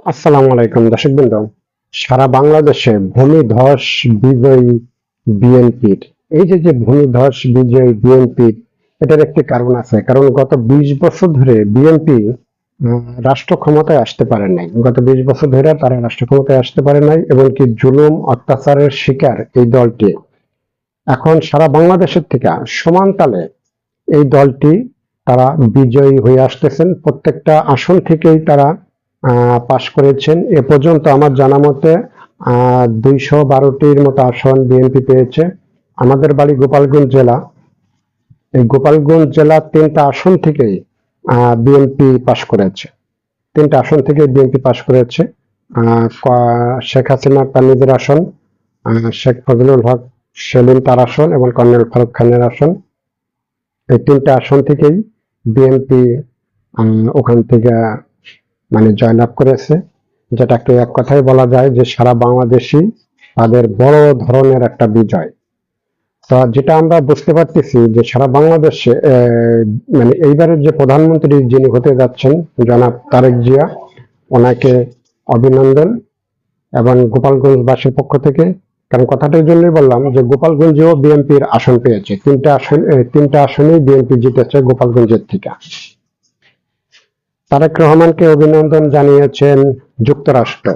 আসসালামু আলাইকুম দর্শকবৃন্দ। সারা বাংলাদেশে ভূমিধস বিজয়ী বিএনপির এই যে ভূমিধস বিজয়ী বিএনপির এটার একটি কারণ আছে। কারণ গত 20 বছর ধরে বিএনপি রাষ্ট্র ক্ষমতায় আসতে পারে নাই। গত 20 বছর ধরে তারা রাষ্ট্র ক্ষমতায় আসতে পারে নাই এবং কি জুলুম অত্যাচারের শিকার এই দলটি। এখন সারা বাংলাদেশের থেকে সমান তালে এই দলটি তারা বিজয়ী হয়ে আসতেছেন। প্রত্যেকটা আসন থেকেই তারা পাশ করেছেন। এ পর্যন্ত আমার জানা মতে 212টির মতো আসন বিএনপি পেয়েছে। আমাদের বাড়ি গোপালগঞ্জ জেলা। এই গোপালগঞ্জ জেলা 3টা আসন থেকেই বিএনপি পাশ করেছে। 3টা আসন থেকে বিএনপি পাশ করেছে। শেখ হাসিনা তার নিজের আসন, শেখ ফজলুল হক সেলিম তার আসন এবং কর্নেল ফারুক খানের আসন। এই 3টা আসন থেকেই বিএনপি ওখান থেকে মানে জয়লাভ করেছে, যেটাকে এক কথায় বলা যায় যে সারা বাংলাদেশই তাদের বড় ধরনের একটা বিজয়। তো যেটা আমরা বুঝতে পারতেছি যে সারা বাংলাদেশে মানে এইবারের যে প্রধানমন্ত্রী যিনি হতে যাচ্ছেন জনাব তারেক জিয়া, ওনাকে অভিনন্দন এবং গোপালগঞ্জবাসীর পক্ষ থেকে। কারণ কথাটা এই জন্যই বললাম যে গোপালগঞ্জেও বিএনপির আসন পেয়েছে। 3টা আসনেই বিএনপি জিতেছে গোপালগঞ্জের থেকে। তারেক রহমানকে অভিনন্দন জানিয়েছেন যুক্তরাষ্ট্র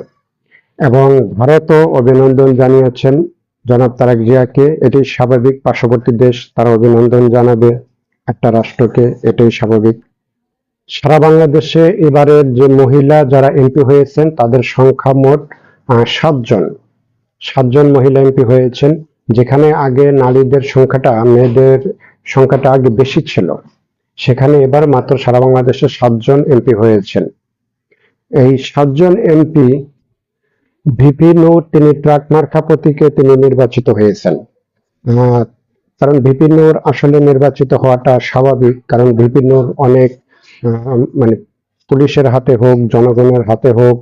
এবং ভারতও অভিনন্দন জানিয়েছেন জনাব তারেক জিয়াকে। এটি স্বাভাবিক, পার্শ্ববর্তী দেশ তারা অভিনন্দন জানাবে একটা রাষ্ট্রকে, এটাই স্বাভাবিক। সারা বাংলাদেশে এবারের যে মহিলা যারা এমপি হয়েছেন তাদের সংখ্যা মোট 7 জন। 7 জন মহিলা এমপি হয়েছেন, যেখানে আগে নারীদের সংখ্যাটা, মেয়েদের সংখ্যাটা আগে বেশি ছিল, সেখানে এবার মাত্র সারা বাংলাদেশে 7 জন এমপি হয়েছেন। এই 7 জন এমপি ভিপি নূর, তিনি ট্রাক মার্কা প্রতীকে তিনি নির্বাচিত হয়েছেন। কারণ ভিপি নূর আসলে নির্বাচিত হওয়াটা স্বাভাবিক, কারণ ভিপি নূর অনেক মানে পুলিশের হাতে হোক, জনগণের হাতে হোক,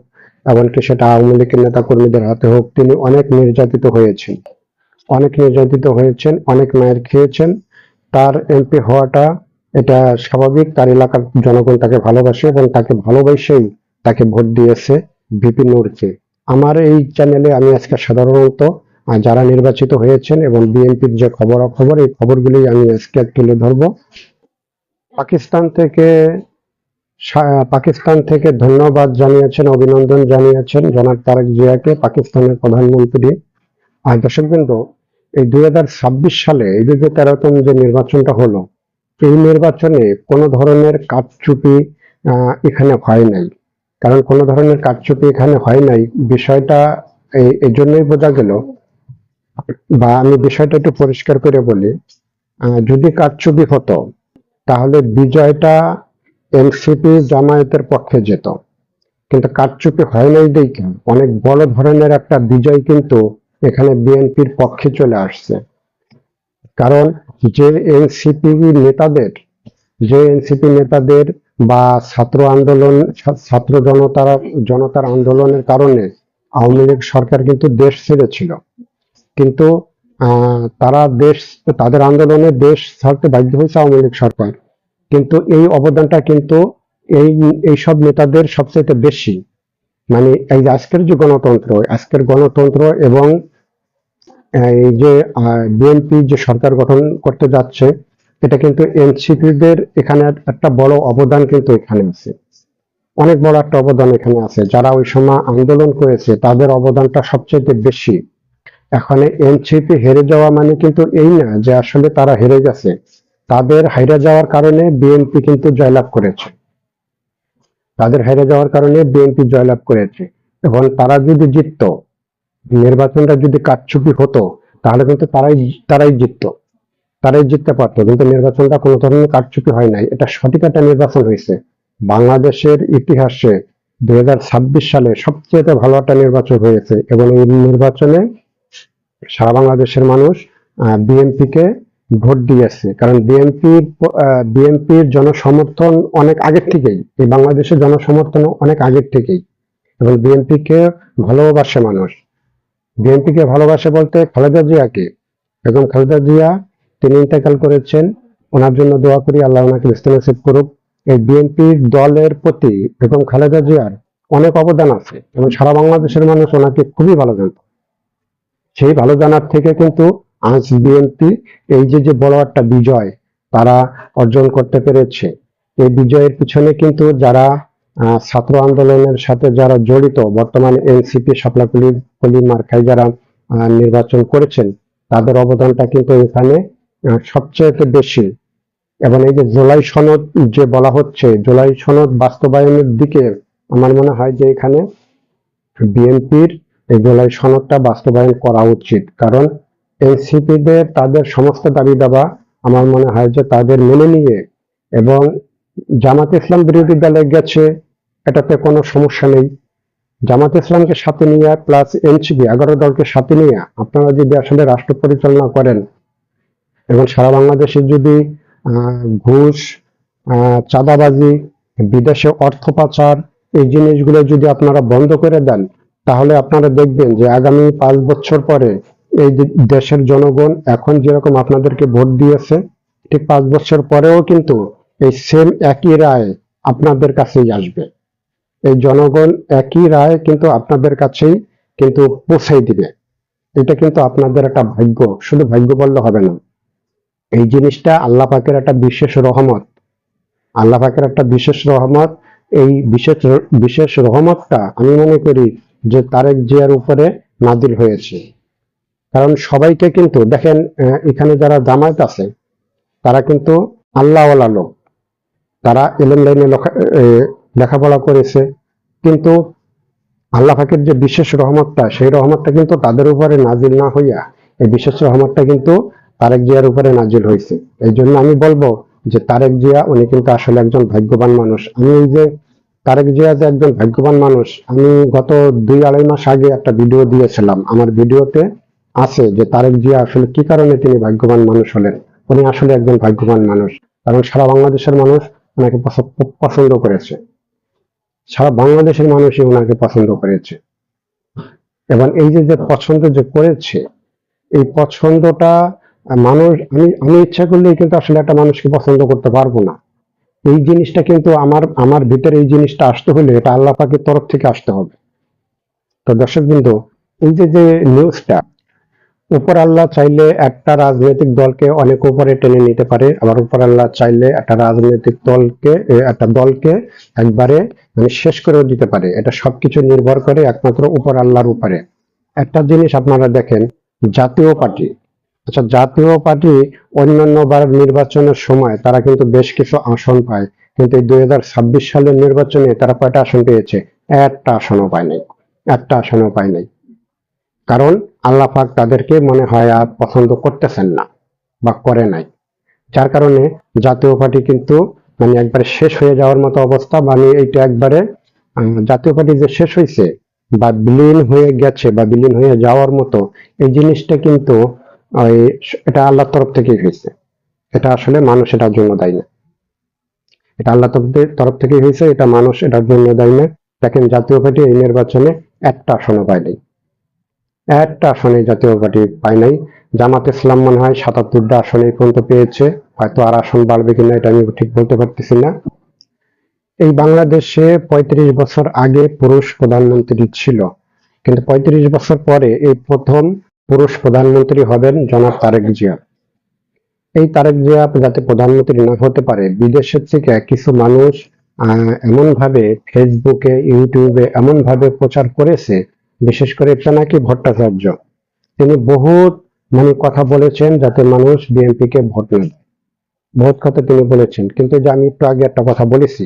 এমনকি সেটা আওয়ামী লীগের নেতা কর্মীদের হাতে হোক, তিনি অনেক নির্যাতিত হয়েছেন, অনেক মায়ের খেয়েছেন। তার এমপি হওয়াটা এটা স্বাভাবিক। তার এলাকার জনগণ তাকে ভালোবাসে এবং তাকে ভালোবেসেই তাকে ভোট দিয়েছে ভিপি নূরকে। আমার এই চ্যানেলে আমি আজকে সাধারণত যারা নির্বাচিত হয়েছেন এবং বিএনপির যে খবরাখবর, এই খবরগুলি আমি আজকে তুলে ধরবো। পাকিস্তান থেকে পাকিস্তান থেকে ধন্যবাদ জানিয়েছেন, অভিনন্দন জানিয়েছেন জনাব তারেক জিয়াকে পাকিস্তানের প্রধানমন্ত্রী। আর দর্শকবৃন্দ, এই 2026 সালে এই যে 13তম যে নির্বাচনটা হলো, এই নির্বাচনে কোনো ধরনের কারচুপি এখানে হয় নাই। কারণ কোনো ধরনের কারচুপি এখানে হয় নাই, বিষয়টা এই জন্যই বোঝা গেল, বা আমি বিষয়টা একটু পরিষ্কার করে বলি। যদি কারচুপি হতো তাহলে বিজয়টা এনসিপি জামায়াতের পক্ষে যেত, কিন্তু কারচুপি হয় নাই দেখে অনেক বড় ধরনের একটা বিজয় কিন্তু এখানে বিএনপির পক্ষে চলে আসছে। কারণ যে এনসিপি নেতাদের যে এনসিপি নেতাদের, বা ছাত্র জনতার আন্দোলনের কারণে আওয়ামী লীগ সরকার কিন্তু দেশ ছেড়েছিল, কিন্তু তাদের আন্দোলনে দেশ ছাড়তে বাধ্য হয়েছে আওয়ামী লীগ সরকার। কিন্তু এই অবদানটা কিন্তু এই এইসব নেতাদের সবচেয়ে বেশি। মানে এই যে আজকের গণতন্ত্র এবং এই যে বিএনপি যে সরকার গঠন করতে যাচ্ছে, এটা কিন্তু এনসিপিদের এখানে একটা বড় অবদান কিন্তু এখানে আছে, অনেক বড় একটা অবদান এখানে আছে। যারা ওই সময় আন্দোলন করেছে তাদের অবদানটা সবচেয়ে বেশি। এখানে এনসিপি হেরে যাওয়া মানে কিন্তু এই না যে আসলে তারা হেরে গেছে, তাদের হেরে যাওয়ার কারণে বিএনপি কিন্তু জয়লাভ করেছে। এবং তারা যদি জিততো, নির্বাচনটা যদি কারচুপি হতো, তাহলে কিন্তু তারাই জিততে পারতো। কিন্তু নির্বাচনটা কোনো ধরনের কারচুপি হয় নাই, এটা সঠিক একটা নির্বাচন হয়েছে। বাংলাদেশের ইতিহাসে 2026 সালে সবচেয়ে ভালো একটা নির্বাচন হয়েছে এবং এই নির্বাচনে সারা বাংলাদেশের মানুষ বিএনপিকে ভোট দিয়েছে। কারণ বিএনপির জনসমর্থন অনেক আগের থেকেই, এই বাংলাদেশের জনসমর্থন অনেক আগের থেকেই, এবং বিএনপিকে ভালোবাসে মানুষ। বিএনপিকে ভালোবাসে বলতে খালেদা জিয়াকে, এবং খালেদা জিয়া তিনি ইন্তেকাল করেছেন, ওনার জন্য দোয়া করি, আল্লাহ ওনাকে ইস্তেনসিব করুক। এই বিএনপির দলের প্রতি এবং খালেদা জিয়ার অনেক অবদান আছে এবং সারা বাংলাদেশের মানুষ ওনাকে খুবই ভালো জানত। সেই ভালো জানার থেকে কিন্তু আজ বিএনপি এই যে বড় একটা বিজয় তারা অর্জন করতে পেরেছে। এই বিজয়ের পিছনে কিন্তু যারা ছাত্র আন্দোলনের সাথে যারা জড়িত, বর্তমানে এনসিপি শাপলা কলি মার্কায় যারা নির্বাচন করেছেন, তাদের অবদানটা কিন্তু এখানে সবচেয়ে বেশি। এবং এই যে জুলাই সনদ যে বলা হচ্ছে, জুলাই সনদ বাস্তবায়নের দিকে আমার মনে হয় যে এখানে বিএনপির এই জুলাই সনদটা বাস্তবায়ন করা উচিত। কারণ এনসিপিদের তাদের সমস্ত দাবি দাবা আমার মনে হয় যে তাদের মেনে নিয়ে, এবং জামাত ইসলাম বিরোধী দলে গেছে, এটাতে কোনো সমস্যা নেই। জামাত ইসলামকে সাথে নিয়ে প্লাস এনসিপি 11 দলকে সাথে নিয়ে আপনারা যদি আসলে রাষ্ট্র পরিচালনা করেন এবং সারা বাংলাদেশে যদি ঘুষ, চাঁদাবাজি, বিদেশে অর্থ পাচার, এই জিনিসগুলো যদি আপনারা বন্ধ করে দেন, তাহলে আপনারা দেখবেন যে আগামী 5 বছর পরে এই দেশের জনগণ এখন যেরকম আপনাদেরকে ভোট দিয়েছে, ঠিক 5 বছর পরেও কিন্তু এই সেম একই রায় আপনাদের কাছেই আসবে। এই জনগণ একই রায় কিন্তু আপনাদের কাছেই কিন্তু পৌঁছাই দিবে। এটা কিন্তু আপনাদের একটা ভাগ্য, শুধু ভাগ্য বললে হবে না। এই জিনিসটা আল্লাহ পাকের একটা বিশেষ রহমত। আল্লাহ পাকের একটা বিশেষ রহমত। এই বিশেষ বিশেষ রহমতটা আমি মনে করি যে তারেক জিয়ার উপরে নাজিল হয়েছে। কারণ সবাইকে কিন্তু দেখেন, এখানে যারা জামায়াত আছে তারা কিন্তু আল্লাহওয়ালা লোক, তারা এলেম লাইনে লেখাপড়া করেছে, কিন্তু আল্লাহ পাকের যে বিশেষ রহমতটা, সেই রহমতটা কিন্তু তাদের উপরে নাজিল না হইয়া এই বিশেষ রহমতটা কিন্তু তারেক জিয়ার উপরে নাজিল হয়েছে। এই জন্য আমি বলবো যে তারেক জিয়া উনি কিন্তু আসলে একজন ভাগ্যবান মানুষ। আমি এই যে তারেক জিয়া যে একজন ভাগ্যবান মানুষ, আমি গত 2-2.5 মাস আগে একটা ভিডিও দিয়েছিলাম। আমার ভিডিওতে আছে যে তারেক জিয়া আসলে কি কারণে তিনি ভাগ্যবান মানুষ হলেন। উনি আসলে একজন ভাগ্যবান মানুষ, কারণ সারা বাংলাদেশের মানুষ ওনাকে পছন্দ করেছে। সারা বাংলাদেশের মানুষই ওনাকে পছন্দ করেছে। এবং এই যে পছন্দ যে করেছে, এই পছন্দটা মানুষ, আমি ইচ্ছা করলেই কিন্তু আসলে একটা মানুষকে পছন্দ করতে পারবো না। এই জিনিসটা কিন্তু আমার ভিতরে এই জিনিসটা আসতে হলে এটা আল্লাহ পাকের তরফ থেকে আসতে হবে। তো দর্শক বিন্দু, এই যে নিউজটা, উপর আল্লাহ চাইলে একটা রাজনৈতিক দলকে অনেক উপরে টেনে নিতে পারে, আবার উপর আল্লাহ চাইলে একটা রাজনৈতিক দলকে একবারে মানে শেষ করে দিতে পারে। এটা সবকিছু নির্ভর করে একমাত্র উপর আল্লাহর উপরে। একটা জিনিস আপনারা দেখেন, জাতীয় পার্টি, আচ্ছা জাতীয় পার্টি অন্যান্য বার নির্বাচনের সময় তারা কিন্তু বেশ কিছু আসন পায়, কিন্তু এই 2026 সালের নির্বাচনে তারা কয়টা আসন পেয়েছে? একটা আসনও পায় নাই। একটা আসনও পায় নাই। কারণ আল্লাহ পাক তাদেরকে মনে হয় আর পছন্দ করতেছেন না বা করে নাই। যার কারণে জাতীয় পার্টি কিন্তু মানে একবারে শেষ হয়ে যাওয়ার মতো অবস্থা। মানে এইটা একবারে জাতীয় পার্টি যে শেষ হয়েছে বা বিলীন হয়ে গেছে বা বিলীন হয়ে যাওয়ার মতো, এই জিনিসটা কিন্তু ওই এটা আল্লাহর তরফ থেকেই হয়েছে। এটা আসলে মানুষ এটার জন্য দায়ী না। এটা আল্লাহ তরফ থেকেই হয়েছে, এটা মানুষ এটার জন্য দায়ী না। দেখেন জাতীয় পার্টি এই নির্বাচনে একটা আসনও পায় নাই। একটা আসনে জাতীয় পার্টি পায় নাই। জামাত ইসলাম মনে হয় 77টা আসনে পর্যন্ত পেয়েছে, হয়তো আর আসন বাড়বে কিনা এটা আমি ঠিক বলতে পারতেছি না। এই বাংলাদেশে 35 বছর আগে পুরুষ প্রধানমন্ত্রী ছিল, কিন্তু 35 বছর পরে এই প্রথম পুরুষ প্রধানমন্ত্রী হবেন জনাব তারেক জিয়া। এই তারেক জিয়া যাতে প্রধানমন্ত্রী না হতে পারে, বিদেশের থেকে কিছু মানুষ এমন ভাবে ফেসবুকে, ইউটিউবে এমন ভাবে প্রচার করেছে, বিশেষ করে পিনাকি ভট্টাচার্য, তিনি বহুত মানে কথা বলেছেন যাতে মানুষ বিএনপি কে ভোট না দেয়। বহুত কথা তিনি বলেছেন, কিন্তু যে আমি একটু আগে একটা কথা বলেছি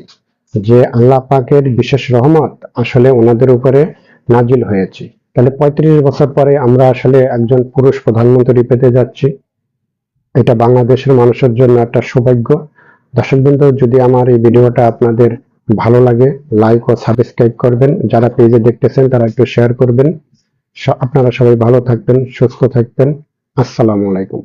যে আল্লাহ পাকের বিশেষ রহমত আসলে ওনাদের উপরে নাজিল হয়েছে। তাহলে 35 বছর পরে আমরা আসলে একজন পুরুষ প্রধানমন্ত্রী পেতে যাচ্ছি। এটা বাংলাদেশের মানুষের জন্য একটা সৌভাগ্য। দর্শকবৃন্দ, যদি আমার এই ভিডিওটা আপনাদের ভালো লাগে, লাইক ও সাবস্ক্রাইব করবেন। যারা পেজে দেখতেছেন তারা একটু শেয়ার করবেন। আপনারা সবাই ভালো থাকবেন, সুস্থ থাকবেন। আসসালামু আলাইকুম।